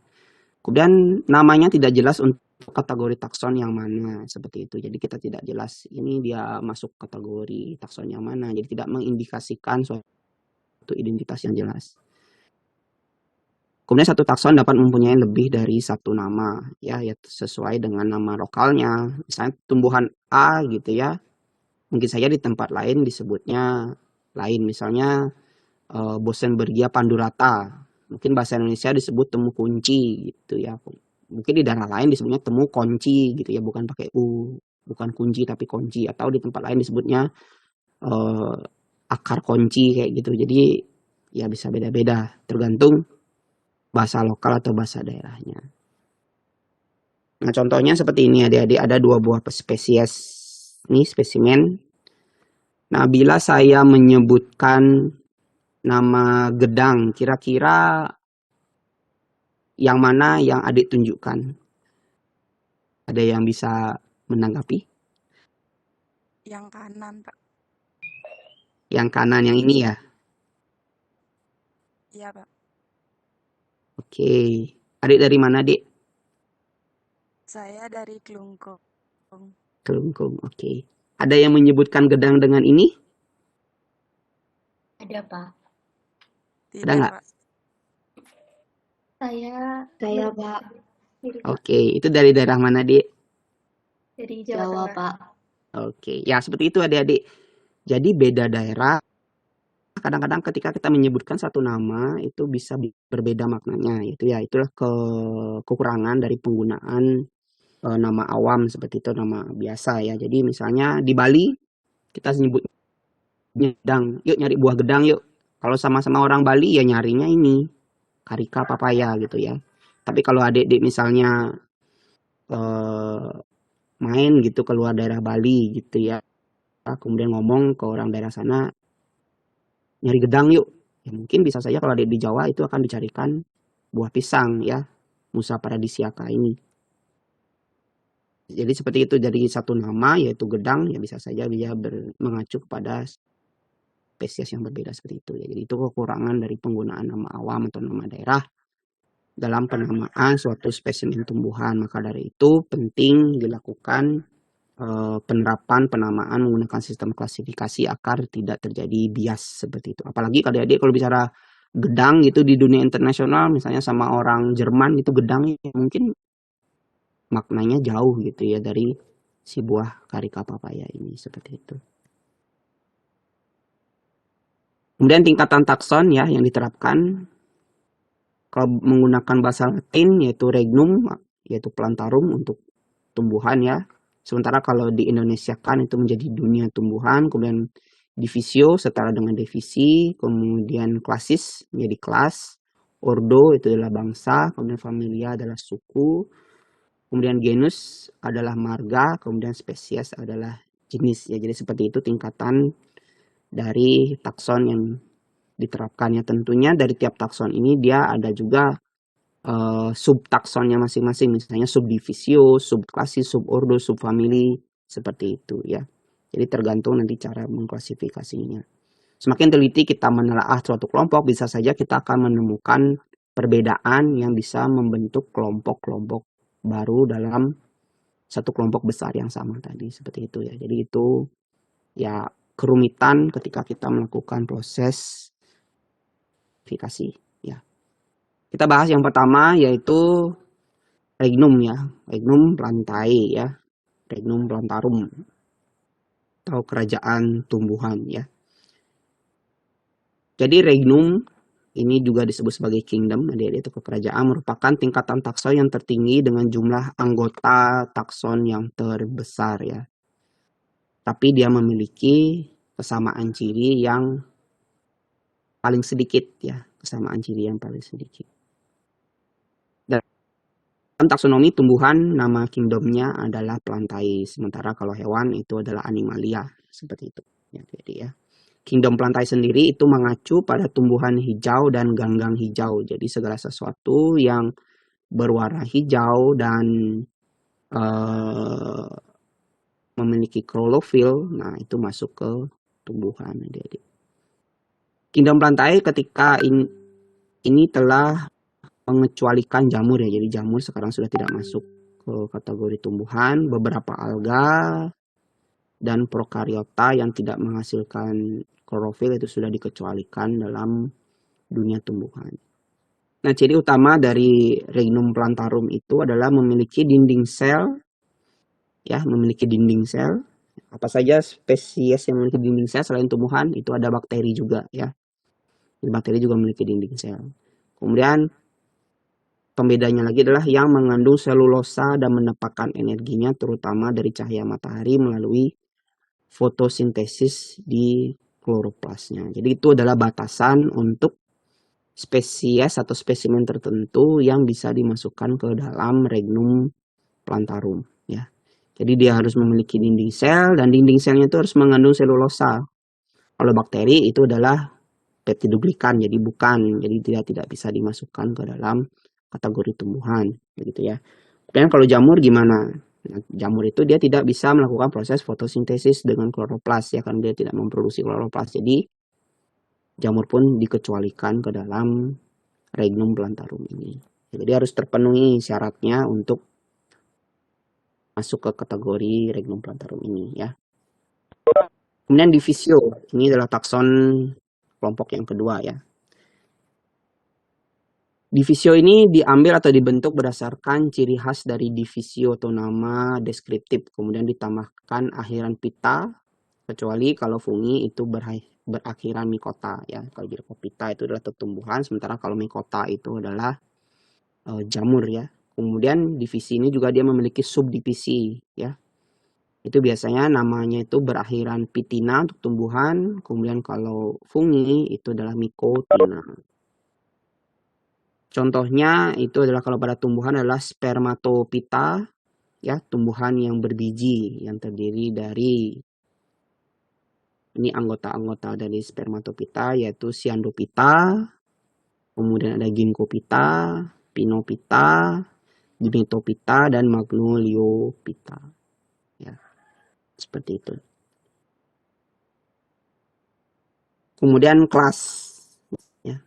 Kemudian namanya tidak jelas untuk kategori takson yang mana, seperti itu. Jadi kita tidak jelas ini dia masuk kategori takson yang mana, jadi tidak mengindikasikan suatu identitas yang jelas. Kemudian satu takson dapat mempunyai lebih dari satu nama, ya sesuai dengan nama lokalnya. Misalnya tumbuhan A gitu ya, mungkin saja di tempat lain disebutnya lain. Misalnya Bosenbergia pandurata, mungkin bahasa Indonesia disebut temu kunci gitu ya. Mungkin di daerah lain disebutnya temu kunci gitu ya, bukan pakai U, bukan kunci tapi kunci. Atau di tempat lain disebutnya akar kunci kayak gitu. Jadi ya bisa beda-beda tergantung bahasa lokal atau bahasa daerahnya. Nah contohnya seperti ini adik-adik, ada 2 buah spesies, ini spesimen. Nah bila saya menyebutkan nama gedang, kira-kira yang mana yang adik tunjukkan? Ada yang bisa menanggapi? Yang kanan, Pak. Yang kanan yang ini ya? Iya, Pak. Oke. Adik dari mana, Dik? Saya dari Klungkung. Kelungkung, oke. Ada yang menyebutkan gedang dengan ini? Ada, Pak. Tidak, Ada nggak? Pak. Saya, Pak. Oke, itu dari daerah mana, Dik? Dari Jawa, Pak. Oke, ya seperti itu adik-adik. Jadi beda daerah, kadang-kadang ketika kita menyebutkan satu nama itu bisa berbeda maknanya. Itu ya, itulah kekurangan dari penggunaan nama awam seperti itu, nama biasa ya. Jadi misalnya di Bali kita nyebut gedang, yuk nyari buah gedang yuk. Kalau sama-sama orang Bali ya nyarinya ini karika papaya gitu ya. Tapi kalau adik-adik misalnya main gitu keluar daerah Bali gitu ya, kemudian ngomong ke orang daerah sana nyari gedang yuk, ya mungkin bisa saja kalau adik di Jawa itu akan dicarikan buah pisang ya, Musa paradisiaca ini. Jadi seperti itu, dari satu nama yaitu gedang ya bisa saja dia mengacu kepada spesies yang berbeda seperti itu ya. Jadi itu kekurangan dari penggunaan nama awam atau nama daerah dalam penamaan suatu spesimen tumbuhan. Maka dari itu penting dilakukan penerapan penamaan menggunakan sistem klasifikasi agar tidak terjadi bias seperti itu. Apalagi adik-adik kalau bicara gedang gitu di dunia internasional, misalnya sama orang Jerman itu gedang ya, mungkin maknanya jauh gitu ya dari si buah karika papaya ini, seperti itu. Kemudian tingkatan takson ya yang diterapkan kalau menggunakan bahasa Latin yaitu regnum, yaitu plantarum untuk tumbuhan ya. Sementara kalau di Indonesia kan itu menjadi dunia tumbuhan, kemudian divisio setara dengan divisi, kemudian klasis menjadi kelas, ordo itu adalah bangsa, kemudian familia adalah suku, kemudian genus adalah marga, kemudian spesies adalah jenis ya. Jadi seperti itu tingkatan dari takson yang diterapkannya. Tentunya dari tiap takson ini dia ada juga subtaksonnya masing-masing, misalnya subdivisio, subklasis, subordo, subfamili, seperti itu ya. Jadi tergantung nanti cara mengklasifikasinya. Semakin teliti kita menelaah suatu kelompok, bisa saja kita akan menemukan perbedaan yang bisa membentuk kelompok-kelompok baru dalam satu kelompok besar yang sama tadi, seperti itu ya. Jadi itu ya kerumitan ketika kita melakukan proses verifikasi ya. Kita bahas yang pertama yaitu regnum ya, regnum plantae ya, regnum plantarum atau kerajaan tumbuhan ya. Jadi regnum ini juga disebut sebagai kingdom, yaitu kerajaan, merupakan tingkatan takson yang tertinggi dengan jumlah anggota takson yang terbesar ya. Tapi dia memiliki kesamaan ciri yang paling sedikit ya, kesamaan ciri yang paling sedikit. Dalam taksonomi tumbuhan, nama kingdomnya adalah Plantae, sementara kalau hewan itu adalah Animalia, seperti itu. Ya, jadi ya, kingdom Plantae sendiri itu mengacu pada tumbuhan hijau dan ganggang hijau. Jadi segala sesuatu yang berwarna hijau dan memiliki klorofil, nah itu masuk ke tumbuhan. Jadi kingdom Plantae ketika ini telah mengecualikan jamur ya. Jadi jamur sekarang sudah tidak masuk ke kategori tumbuhan. Beberapa alga dan prokariota yang tidak menghasilkan klorofil itu sudah dikecualikan dalam dunia tumbuhan. Nah, ciri utama dari Regnum plantarum itu adalah memiliki dinding sel ya, memiliki dinding sel. Apa saja spesies yang memiliki dinding sel selain tumbuhan? Itu ada bakteri juga ya. Bakteri juga memiliki dinding sel. Kemudian pembedanya lagi adalah yang mengandung selulosa dan mendapatkan energinya terutama dari cahaya matahari melalui fotosintesis di kloroplasnya. Jadi itu adalah batasan untuk spesies atau spesimen tertentu yang bisa dimasukkan ke dalam Regnum plantarum ya. Jadi dia harus memiliki dinding sel dan dinding selnya itu harus mengandung selulosa. Kalau bakteri itu adalah peptidoglikan, jadi bukan, jadi tidak bisa dimasukkan ke dalam kategori tumbuhan, begitu ya. Dan kalau jamur gimana? Nah, jamur itu dia tidak bisa melakukan proses fotosintesis dengan kloroplas ya, karena dia tidak memproduksi kloroplas. Jadi jamur pun dikecualikan ke dalam Regnum plantarum ini. Jadi harus terpenuhi syaratnya untuk masuk ke kategori Regnum plantarum ini ya. Kemudian divisio, ini adalah takson kelompok yang kedua ya. Divisio ini diambil atau dibentuk berdasarkan ciri khas dari divisio atau nama deskriptif, kemudian ditambahkan akhiran pita, kecuali kalau fungi itu berakhiran mikota ya. Kalau Gircopita itu adalah tumbuhan, sementara kalau mikota itu adalah jamur ya. Kemudian divisi ini juga dia memiliki subdivisi ya. Itu biasanya namanya itu berakhiran pitina untuk tumbuhan, kemudian kalau fungi itu adalah mikotina. Contohnya itu adalah kalau pada tumbuhan adalah spermatopita ya, tumbuhan yang berbiji yang terdiri dari ini anggota-anggota dari spermatopita yaitu Cyanidopita, kemudian ada Ginkgopita, Pinopita, Dimetopita dan Magnoliopita. Ya. Seperti itu. Kemudian kelas ya.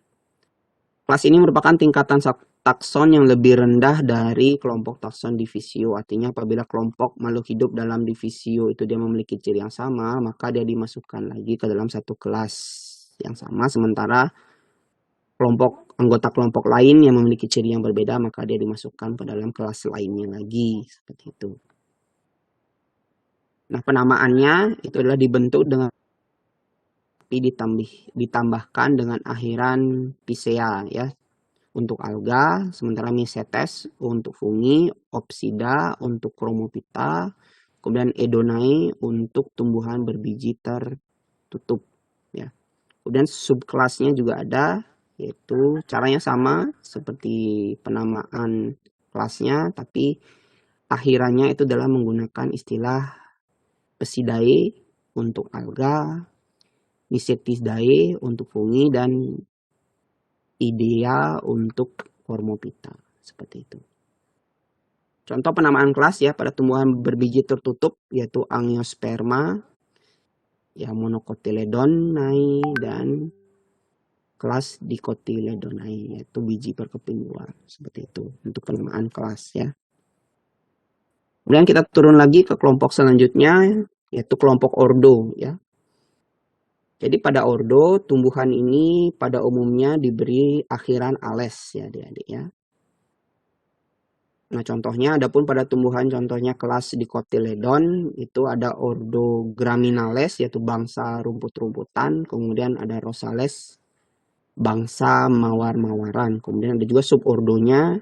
Kelas ini merupakan tingkatan takson yang lebih rendah dari kelompok takson divisio. Artinya apabila kelompok makhluk hidup dalam divisio itu dia memiliki ciri yang sama, maka dia dimasukkan lagi ke dalam satu kelas yang sama. Sementara anggota kelompok lain yang memiliki ciri yang berbeda, maka dia dimasukkan ke dalam kelas lainnya lagi. Seperti itu. Nah, penamaannya itu adalah dibentuk dengan ditambahkan dengan akhiran pisea ya untuk alga, sementara mesetes untuk fungi, opsida untuk chromopita, kemudian edonae untuk tumbuhan berbiji tertutup ya. Kemudian subkelasnya juga ada, yaitu caranya sama seperti penamaan kelasnya, tapi akhirannya itu adalah menggunakan istilah Psidae untuk alga, Nisetidae untuk fungi, dan Idea untuk Chromopita. Seperti itu. Contoh penamaan kelas ya pada tumbuhan berbiji tertutup yaitu Angiosperma, ya Monocotyledonae, dan kelas Dicotyledonae yaitu biji berkeping luar. Seperti itu untuk penamaan kelas ya. Kemudian kita turun lagi ke kelompok selanjutnya, yaitu kelompok ordo ya. Jadi pada ordo, tumbuhan ini pada umumnya diberi akhiran ales ya adik-adik ya. Nah contohnya, adapun pada tumbuhan contohnya kelas Dicotyledon, itu ada ordo Graminales, yaitu bangsa rumput-rumputan. Kemudian ada Rosales, bangsa mawar-mawaran. Kemudian ada juga subordonya,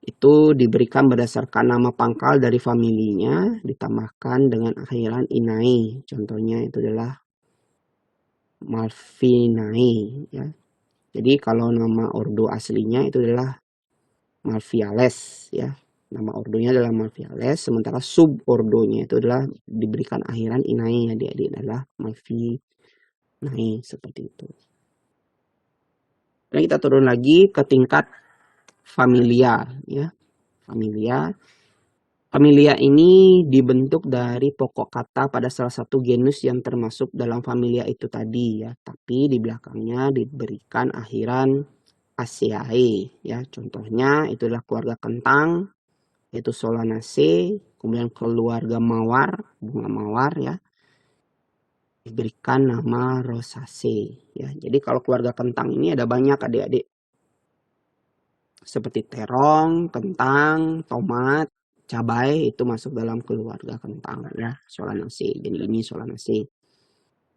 itu diberikan berdasarkan nama pangkal dari familinya, ditambahkan dengan akhiran inae. Contohnya itu adalah Malvinae ya. Jadi kalau nama ordo aslinya itu adalah Malviales ya. Nama ordonya adalah Malviales, sementara subordonya itu adalah diberikan akhiran inae, adik-adik, adalah Malvinae, seperti itu. Dan kita turun lagi ke tingkat familia ya. Familia ini dibentuk dari pokok kata pada salah satu genus yang termasuk dalam familia itu tadi ya, tapi di belakangnya diberikan akhiran Aceae ya. Contohnya itulah keluarga kentang, yaitu Solanaceae, kemudian keluarga mawar, bunga mawar ya, diberikan nama Rosaceae ya. Jadi kalau keluarga kentang ini ada banyak adik-adik, seperti terong, kentang, tomat, cabai, itu masuk dalam keluarga kentang ya, Solanaceae. Jadi ini Solanaceae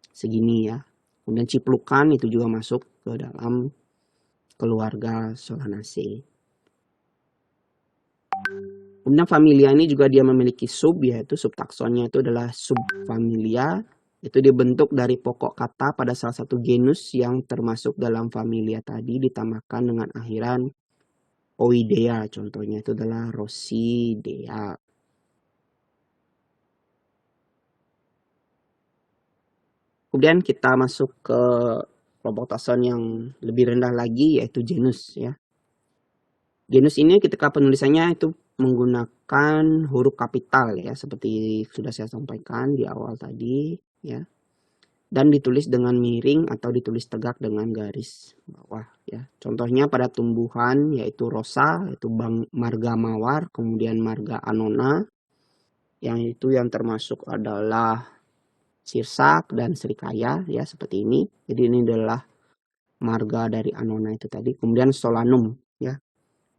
segini ya. Kemudian ciplukan itu juga masuk ke dalam keluarga Solanaceae. Kemudian familia ini juga dia memiliki sub, yaitu subtaksonnya itu adalah subfamilia. Itu dibentuk dari pokok kata pada salah satu genus yang termasuk dalam familia tadi, ditambahkan dengan akhiran Oidea. Contohnya itu adalah Rosidea. Kemudian kita masuk ke kelompok takson yang lebih rendah lagi, yaitu genus ya. Genus ini ketika penulisannya itu menggunakan huruf kapital ya, seperti sudah saya sampaikan di awal tadi ya. Dan ditulis dengan miring atau ditulis tegak dengan garis bawah ya. Contohnya pada tumbuhan yaitu rosa, yaitu marga mawar, kemudian marga anona, yang itu yang termasuk adalah sirsak dan serikaya ya, seperti ini. Jadi ini adalah marga dari anona itu tadi. Kemudian solanum ya,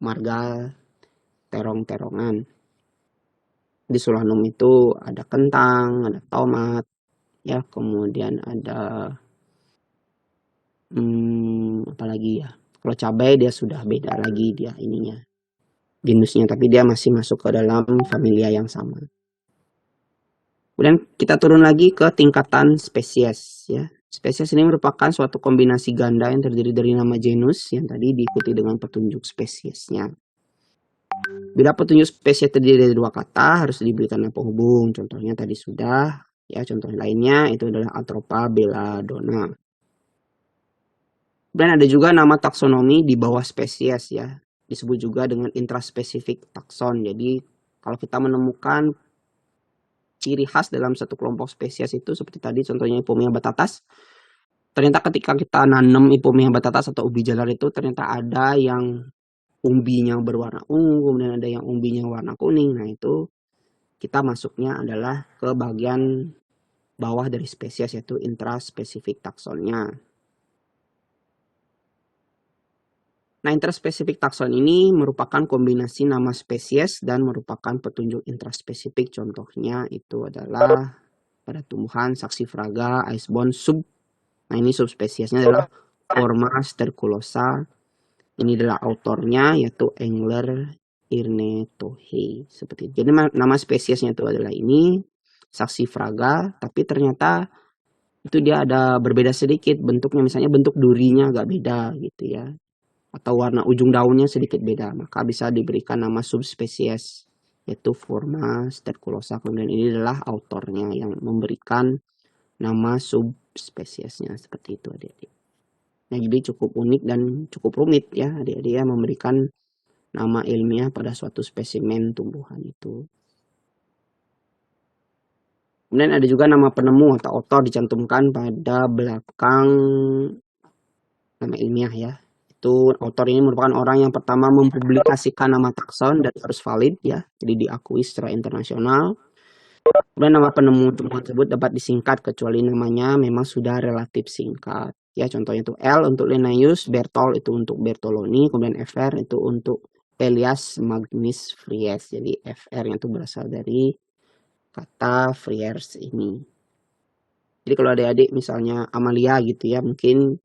marga terong-terongan. Di solanum itu ada kentang, ada tomat ya, kemudian ada apalagi ya, kalau cabai dia sudah beda lagi dia ininya genusnya, tapi dia masih masuk ke dalam familia yang sama. Kemudian kita turun lagi ke tingkatan spesies ya. Spesies ini merupakan suatu kombinasi ganda yang terdiri dari nama genus yang tadi diikuti dengan petunjuk spesiesnya. Bila petunjuk spesies terdiri dari dua kata, harus diberikan nama penghubung. Contohnya tadi sudah ya, contoh lainnya itu adalah Atropa belladonna. Dan ada juga nama taksonomi di bawah spesies ya, disebut juga dengan intraspesifik takson. Jadi kalau kita menemukan ciri khas dalam satu kelompok spesies itu seperti tadi contohnya Ipomea batatas, ternyata ketika kita nanam Ipomea batatas atau ubi jalar itu ternyata ada yang umbinya berwarna ungu, kemudian ada yang umbinya warna kuning. Nah itu kita masuknya adalah ke bagian bawah dari spesies, yaitu intraspesifik taksonnya. Nah, intraspesifik takson ini merupakan kombinasi nama spesies dan merupakan petunjuk intraspesifik. Contohnya itu adalah pada tumbuhan Saxifraga icebone sub. Nah, ini subspesiesnya adalah Forma sterculosa. Ini adalah autornya yaitu Engler Irnetohe. Seperti itu. Jadi nama spesiesnya itu adalah ini Saxifraga, tapi ternyata itu dia ada berbeda sedikit bentuknya, misalnya bentuk durinya agak beda gitu ya, atau warna ujung daunnya sedikit beda, maka bisa diberikan nama subspesies yaitu Forma sterculosa. Kemudian ini adalah autornya yang memberikan nama subspesiesnya, seperti itu adik-adik. Nah, jadi cukup unik dan cukup rumit ya adik-adik ya, memberikan nama ilmiah pada suatu spesimen tumbuhan itu. Kemudian ada juga nama penemu atau author dicantumkan pada belakang nama ilmiah ya. Itu autor ini merupakan orang yang pertama mempublikasikan nama takson dan harus valid ya, jadi diakui secara internasional. Kemudian nama penemu tersebut dapat disingkat kecuali namanya memang sudah relatif singkat. Ya, contohnya itu L untuk Linnaeus, Bertol itu untuk Bertoloni, kemudian FR itu untuk Elias Magnus Fries. Jadi FR yang itu berasal dari kata Fries ini. Jadi kalau adik-adik misalnya Amalia gitu ya, mungkin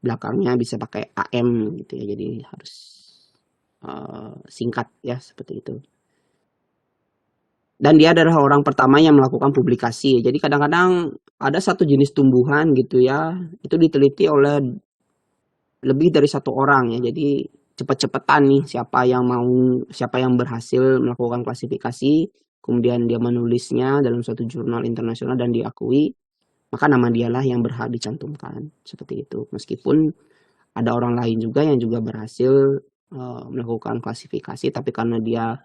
belakangnya bisa pakai AM gitu ya, jadi harus singkat ya, seperti itu. Dan dia adalah orang pertama yang melakukan publikasi. Jadi kadang-kadang ada satu jenis tumbuhan gitu ya, itu diteliti oleh lebih dari satu orang ya. Jadi cepet-cepetan nih siapa yang berhasil melakukan klasifikasi, kemudian dia menulisnya dalam suatu jurnal internasional dan diakui, maka nama dialah yang berhak dicantumkan. Seperti itu. Meskipun ada orang lain juga yang juga berhasil melakukan klasifikasi, tapi karena dia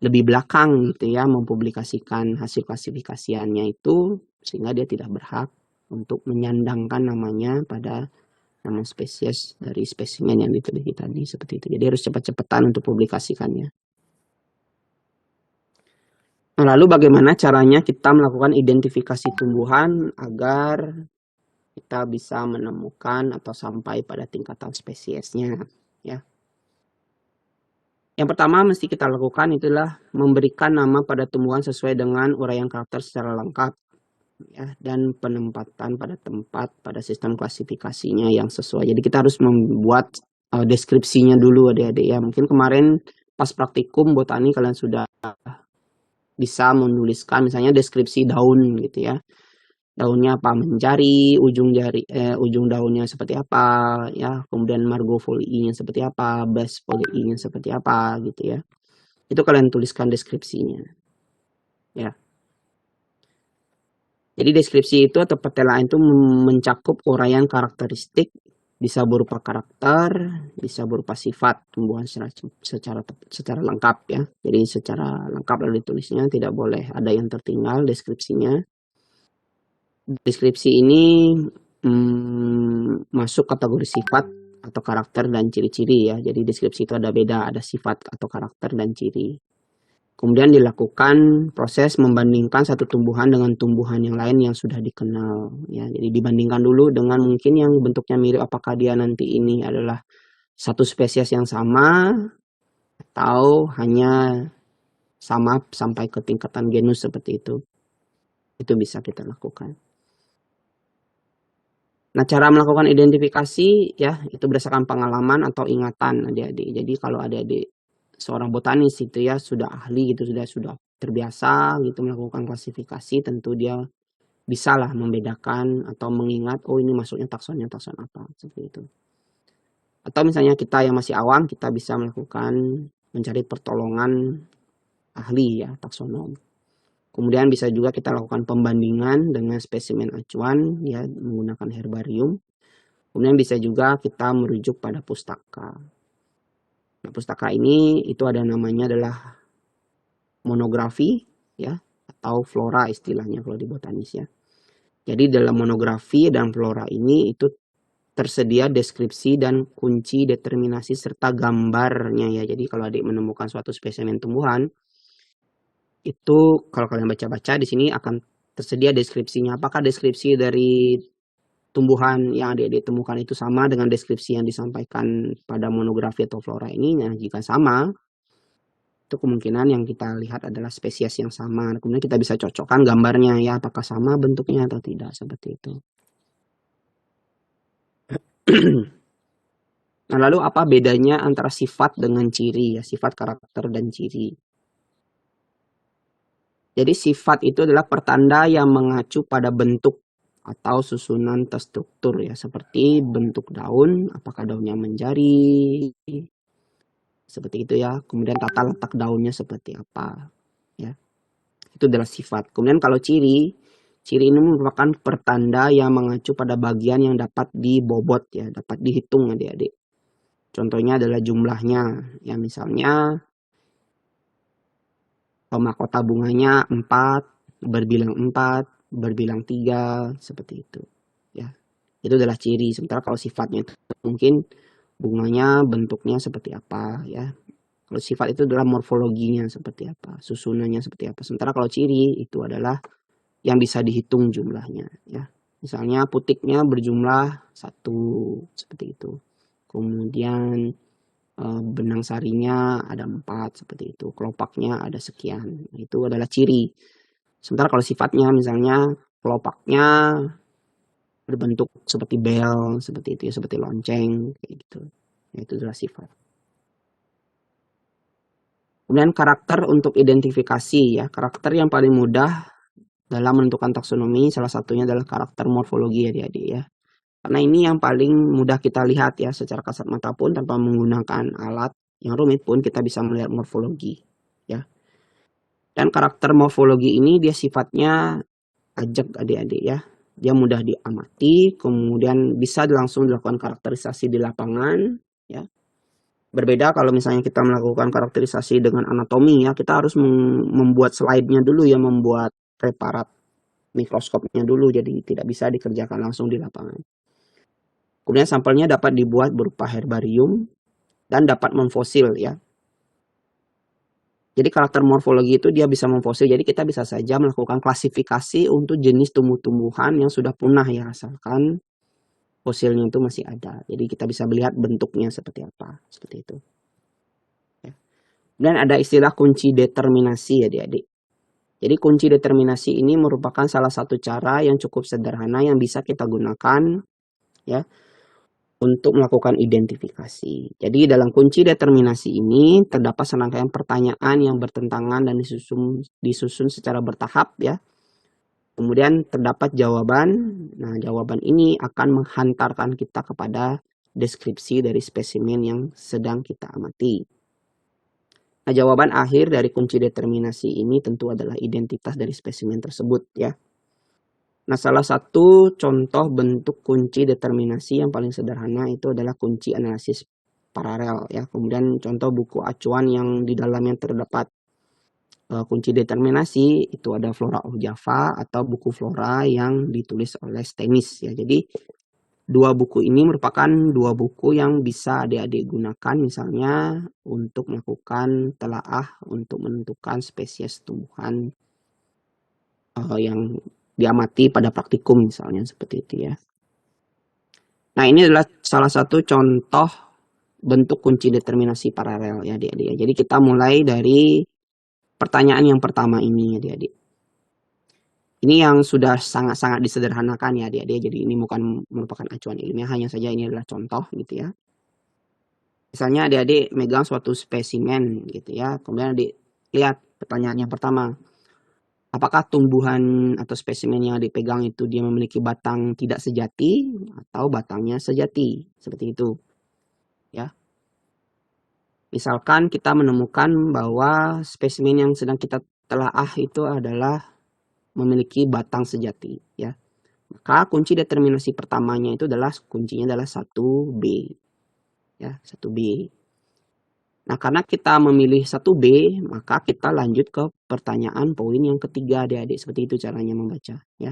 lebih belakang gitu ya mempublikasikan hasil klasifikasiannya itu, sehingga dia tidak berhak untuk menyandangkan namanya pada nama spesies dari spesimen yang diteliti tadi, seperti itu. Jadi harus cepat-cepatan untuk publikasikannya. Nah, lalu bagaimana caranya kita melakukan identifikasi tumbuhan agar kita bisa menemukan atau sampai pada tingkatan spesiesnya ya. Yang pertama mesti kita lakukan itulah memberikan nama pada tumbuhan sesuai dengan uraian karakter secara lengkap ya, dan penempatan pada tempat pada sistem klasifikasinya yang sesuai. Jadi kita harus membuat deskripsinya dulu adik-adik ya. Mungkin kemarin pas praktikum botani kalian sudah bisa menuliskan misalnya deskripsi daun gitu ya. Daunnya apa, mencari ujung daunnya seperti apa ya, kemudian margo folii-nya seperti apa, base folii-nya seperti apa gitu ya. Itu kalian tuliskan deskripsinya ya. Jadi deskripsi itu atau petelaan itu mencakup uraian karakteristik, bisa berupa karakter, bisa berupa sifat tumbuhan secara lengkap ya. Jadi secara lengkap lalu ditulisnya, tidak boleh ada yang tertinggal deskripsinya. Deskripsi ini masuk kategori sifat atau karakter dan ciri-ciri ya. Jadi deskripsi itu ada beda, ada sifat atau karakter dan ciri. Kemudian dilakukan proses membandingkan satu tumbuhan dengan tumbuhan yang lain yang sudah dikenal ya. Jadi dibandingkan dulu dengan mungkin yang bentuknya mirip, apakah dia nanti ini adalah satu spesies yang sama atau hanya sama sampai ke tingkatan genus seperti itu. Itu bisa kita lakukan. Nah, cara melakukan identifikasi ya itu berdasarkan pengalaman atau ingatan adik-adik. Jadi kalau adik-adik seorang botanis itu ya sudah ahli gitu, sudah terbiasa gitu melakukan klasifikasi, tentu dia bisalah membedakan atau mengingat oh ini masuknya takson apa seperti itu. Atau misalnya kita yang masih awam, kita bisa melakukan mencari pertolongan ahli ya, taksonom. Kemudian bisa juga kita lakukan pembandingan dengan spesimen acuan ya menggunakan herbarium. Kemudian bisa juga kita merujuk pada pustaka. Nah, pustaka ini itu ada namanya adalah monografi ya atau flora istilahnya kalau di botanis ya. Jadi dalam monografi dan flora ini itu tersedia deskripsi dan kunci determinasi serta gambarnya ya. Jadi kalau adik menemukan suatu spesimen tumbuhan, itu kalau kalian baca-baca di sini akan tersedia deskripsinya. Apakah deskripsi dari tumbuhan yang adik-adik temukan itu sama dengan deskripsi yang disampaikan pada monografi atau flora ini? Nah, jika sama, itu kemungkinan yang kita lihat adalah spesies yang sama. Kemudian kita bisa cocokkan gambarnya ya, apakah sama bentuknya atau tidak, seperti itu. Nah, lalu apa bedanya antara sifat dengan ciri ya, sifat, karakter, dan ciri? Jadi sifat itu adalah pertanda yang mengacu pada bentuk atau susunan terstruktur ya, seperti bentuk daun, apakah daunnya menjari, seperti itu ya. Kemudian tata letak daunnya seperti apa ya. Itu adalah sifat. Kemudian kalau ciri ini merupakan pertanda yang mengacu pada bagian yang dapat dibobot ya, dapat dihitung adik-adik. Contohnya adalah jumlahnya ya, misalnya mahkota bunganya 4, berbilang 3, seperti itu. Ya, itu adalah ciri. Sementara kalau sifatnya itu mungkin bunganya bentuknya seperti apa ya. Kalau sifat itu adalah morfologinya seperti apa, susunannya seperti apa. Sementara kalau ciri itu adalah yang bisa dihitung jumlahnya ya. Misalnya putiknya berjumlah 1 seperti itu. Kemudian benang sarinya ada 4 seperti itu. Kelopaknya ada sekian. Itu adalah ciri. Sementara kalau sifatnya misalnya kelopaknya berbentuk seperti bel, seperti itu ya, seperti lonceng kayak gitu. Ya, itu adalah sifat. Kemudian karakter untuk identifikasi ya. Karakter yang paling mudah dalam menentukan taksonomi salah satunya adalah karakter morfologi ya adik-adik ya. Karena ini yang paling mudah kita lihat ya secara kasat mata pun tanpa menggunakan alat yang rumit pun kita bisa melihat morfologi ya. Dan karakter morfologi ini dia sifatnya ajak adik-adik ya. Dia mudah diamati, kemudian bisa langsung dilakukan karakterisasi di lapangan ya. Berbeda kalau misalnya kita melakukan karakterisasi dengan anatomi ya, kita harus membuat slide-nya dulu ya, membuat preparat mikroskopnya dulu, jadi tidak bisa dikerjakan langsung di lapangan. Kemudian sampelnya dapat dibuat berupa herbarium dan dapat memfosil ya. Jadi karakter morfologi itu dia bisa memfosil, jadi kita bisa saja melakukan klasifikasi untuk jenis tumbuh-tumbuhan yang sudah punah ya, asalkan fosilnya itu masih ada. Jadi kita bisa melihat bentuknya seperti apa, seperti itu. Ya. Dan ada istilah kunci determinasi ya adik-adik. Jadi kunci determinasi ini merupakan salah satu cara yang cukup sederhana yang bisa kita gunakan ya untuk melakukan identifikasi. Jadi dalam kunci determinasi ini terdapat serangkaian pertanyaan yang bertentangan dan disusun secara bertahap ya. Kemudian terdapat jawaban. Nah, jawaban ini akan menghantarkan kita kepada deskripsi dari spesimen yang sedang kita amati. Nah, jawaban akhir dari kunci determinasi ini tentu adalah identitas dari spesimen tersebut ya. Nah, salah satu contoh bentuk kunci determinasi yang paling sederhana itu adalah kunci analisis paralel ya. Kemudian contoh buku acuan yang di dalamnya terdapat kunci determinasi itu ada Flora of Java atau buku Flora yang ditulis oleh Stenis ya. Jadi dua buku ini merupakan dua buku yang bisa adik-adik gunakan misalnya untuk melakukan telaah untuk menentukan spesies tumbuhan yang diamati pada praktikum misalnya seperti itu ya. Nah, ini adalah salah satu contoh bentuk kunci determinasi paralel ya adik-adik ya. Jadi kita mulai dari pertanyaan yang pertama ini adik-adik. Ini yang sudah sangat-sangat disederhanakan ya adik-adik. Jadi ini bukan merupakan acuan ilmiah, hanya saja ini adalah contoh gitu ya. Misalnya adik-adik megang suatu spesimen gitu ya. Kemudian adik lihat pertanyaan yang pertama. Apakah tumbuhan atau spesimen yang dipegang itu dia memiliki batang tidak sejati atau batangnya sejati? Seperti itu. Ya. Misalkan kita menemukan bahwa spesimen yang sedang kita telaah itu adalah memiliki batang sejati ya. Maka kunci determinasi pertamanya itu adalah kuncinya adalah 1B. Ya, 1B. Nah, karena kita memilih 1B, maka kita lanjut ke pertanyaan poin yang ketiga adik-adik. Seperti itu caranya membaca ya.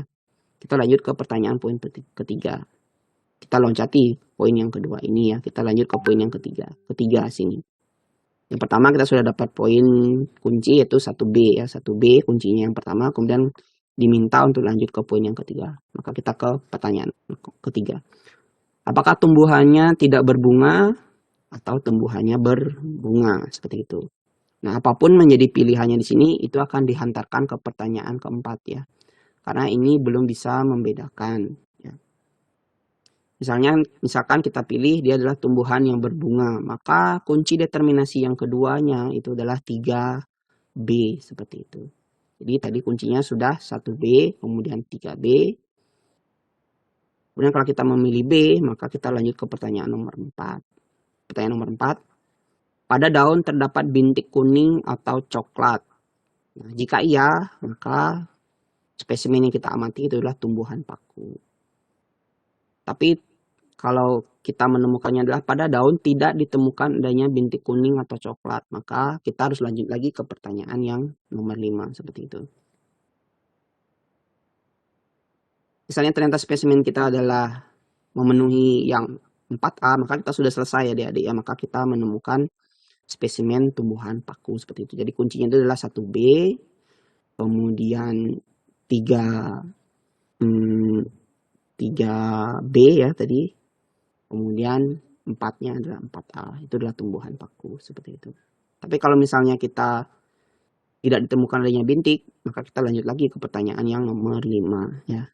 Kita lanjut ke pertanyaan poin ketiga. Kita loncati poin yang kedua ini ya. Kita lanjut ke poin yang ketiga. Ketiga sini. Yang pertama kita sudah dapat poin kunci yaitu 1B ya. 1B kuncinya yang pertama, kemudian diminta untuk lanjut ke poin yang ketiga. Maka kita ke pertanyaan ketiga. Apakah tumbuhannya tidak berbunga atau tumbuhannya berbunga? Seperti itu. Nah, apapun menjadi pilihannya di sini itu akan dihantarkan ke pertanyaan keempat ya. Karena ini belum bisa membedakan ya. Misalkan kita pilih dia adalah tumbuhan yang berbunga, maka kunci determinasi yang keduanya itu adalah 3B seperti itu. Jadi tadi kuncinya sudah 1B, kemudian 3B. Kemudian kalau kita memilih B, maka kita lanjut ke pertanyaan nomor 4. Pertanyaan nomor 4. Pada daun terdapat bintik kuning atau coklat. Nah, jika iya, maka spesimen yang kita amati itu adalah tumbuhan paku. Tapi kalau kita menemukannya adalah pada daun tidak ditemukan adanya bintik kuning atau coklat, maka kita harus lanjut lagi ke pertanyaan yang nomor 5 seperti itu. Misalnya ternyata spesimen kita adalah memenuhi yang 4A, maka kita sudah selesai ya adik-adik ya. Maka kita menemukan spesimen tumbuhan paku seperti itu. Jadi kuncinya itu adalah 1B, kemudian 3B ya tadi, kemudian 4-nya adalah 4A. Itu adalah tumbuhan paku seperti itu. Tapi kalau misalnya kita tidak ditemukan adanya bintik, maka kita lanjut lagi ke pertanyaan yang nomor 5 ya.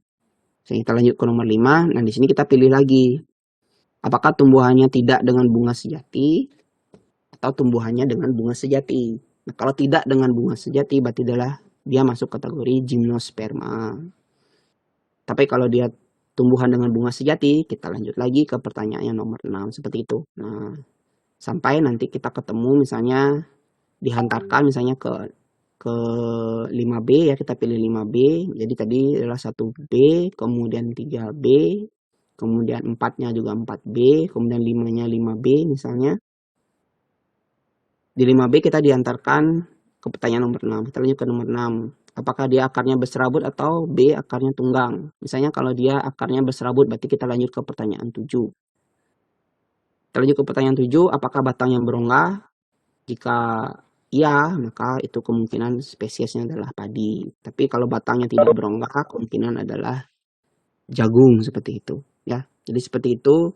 Jadi kita lanjut ke nomor 5. Nah, di sini kita pilih lagi. Apakah tumbuhannya tidak dengan bunga sejati atau tumbuhannya dengan bunga sejati? Nah, kalau tidak dengan bunga sejati berarti adalah dia masuk kategori gimnosperma. Tapi kalau dia tumbuhan dengan bunga sejati, kita lanjut lagi ke pertanyaan yang nomor 6 seperti itu. Nah, sampai nanti kita ketemu misalnya dihantarkan misalnya ke 5B ya, kita pilih 5B. Jadi tadi adalah 1B, kemudian 3B, kemudian 4-nya juga 4B, kemudian 5-nya 5B misalnya. Di 5B kita diantarkan ke pertanyaan nomor 6. Kita lanjut ke nomor 6. Apakah dia akarnya berserabut atau B akarnya tunggang? Misalnya kalau dia akarnya berserabut berarti kita lanjut ke pertanyaan 7. Kita lanjut ke pertanyaan 7. Apakah batangnya berongga? Jika iya, maka itu kemungkinan spesiesnya adalah padi. Tapi kalau batangnya tidak berongga, kemungkinan adalah jagung seperti itu. Ya, jadi seperti itu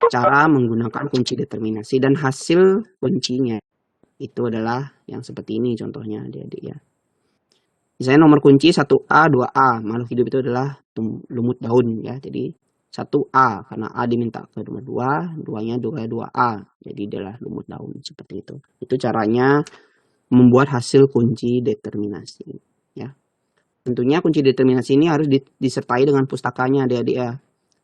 cara menggunakan kunci determinasi, dan hasil kuncinya itu adalah yang seperti ini contohnya adik-adik ya. Misalnya nomor kunci 1A, 2A. Makhluk hidup itu adalah lumut daun ya. Jadi 1A karena A diminta ke nomor 2, 2-nya juga 2A. Jadi adalah lumut daun seperti itu. Itu caranya membuat hasil kunci determinasi ya. Tentunya kunci determinasi ini harus disertai dengan pustakanya adik-adik ya.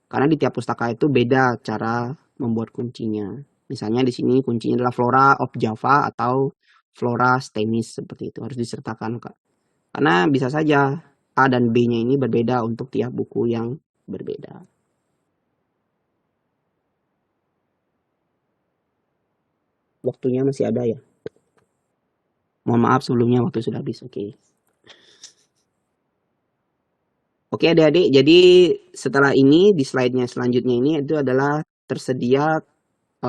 Karena di tiap pustaka itu beda cara membuat kuncinya. Misalnya di sini kuncinya adalah Flora of Java atau Flora Stemis seperti itu. Harus disertakan Kak. Karena bisa saja A dan B-nya ini berbeda untuk tiap buku yang berbeda. Waktunya masih ada ya? Mohon maaf sebelumnya waktu sudah habis. Oke. Oke adik-adik, jadi setelah ini di slide-nya selanjutnya ini itu adalah tersedia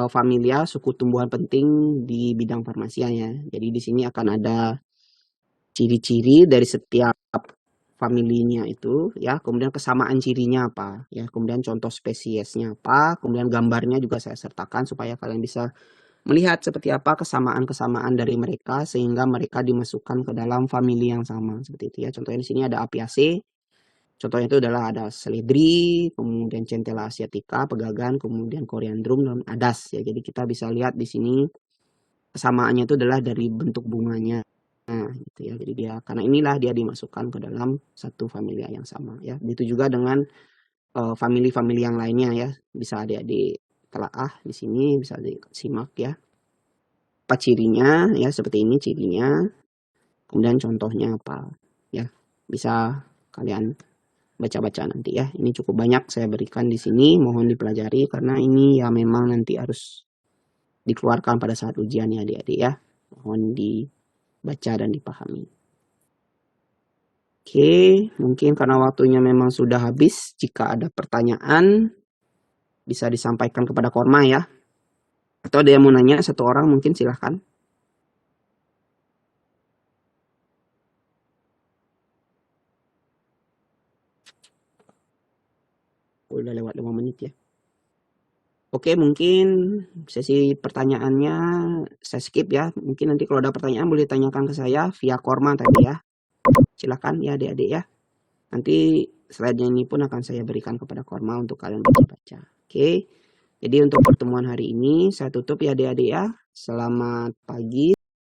familia suku tumbuhan penting di bidang farmasian ya. Jadi di sini akan ada ciri-ciri dari setiap familinya itu ya, kemudian kesamaan cirinya apa ya, kemudian contoh spesiesnya apa, kemudian gambarnya juga saya sertakan supaya kalian bisa melihat seperti apa kesamaan-kesamaan dari mereka sehingga mereka dimasukkan ke dalam famili yang sama seperti itu ya. Contohnya di sini ada Apiaceae. Contohnya itu adalah ada seledri, kemudian Centella asiatica, pegagan, kemudian Coriandrum dan adas ya. Jadi kita bisa lihat di sini kesamaannya itu adalah dari bentuk bunganya. Nah, gitu ya. Jadi dia karena inilah dia dimasukkan ke dalam satu familia yang sama ya. Begitu juga dengan famili-famili yang lainnya ya. Bisa adik-adik telaah di sini, bisa disimak ya. Apa cirinya ya, seperti ini cirinya. Kemudian contohnya apa ya. Bisa kalian baca-baca nanti ya. Ini cukup banyak saya berikan di sini, mohon dipelajari karena ini ya memang nanti harus dikeluarkan pada saat ujian ya adik-adik ya. Mohon dibaca dan dipahami. Oke, mungkin karena waktunya memang sudah habis. Jika ada pertanyaan bisa disampaikan kepada Korma ya. Atau ada yang mau nanya satu orang mungkin silahkan. Udah lewat 5 menit ya. Oke, mungkin sesi pertanyaannya saya skip ya. Mungkin nanti kalau ada pertanyaan boleh tanyakan ke saya via Korma tadi ya. Silakan ya adik-adik ya. Nanti slide-nya ini pun akan saya berikan kepada Korma untuk kalian baca-baca. Oke. Jadi untuk pertemuan hari ini saya tutup ya adik-adik ya. Selamat pagi.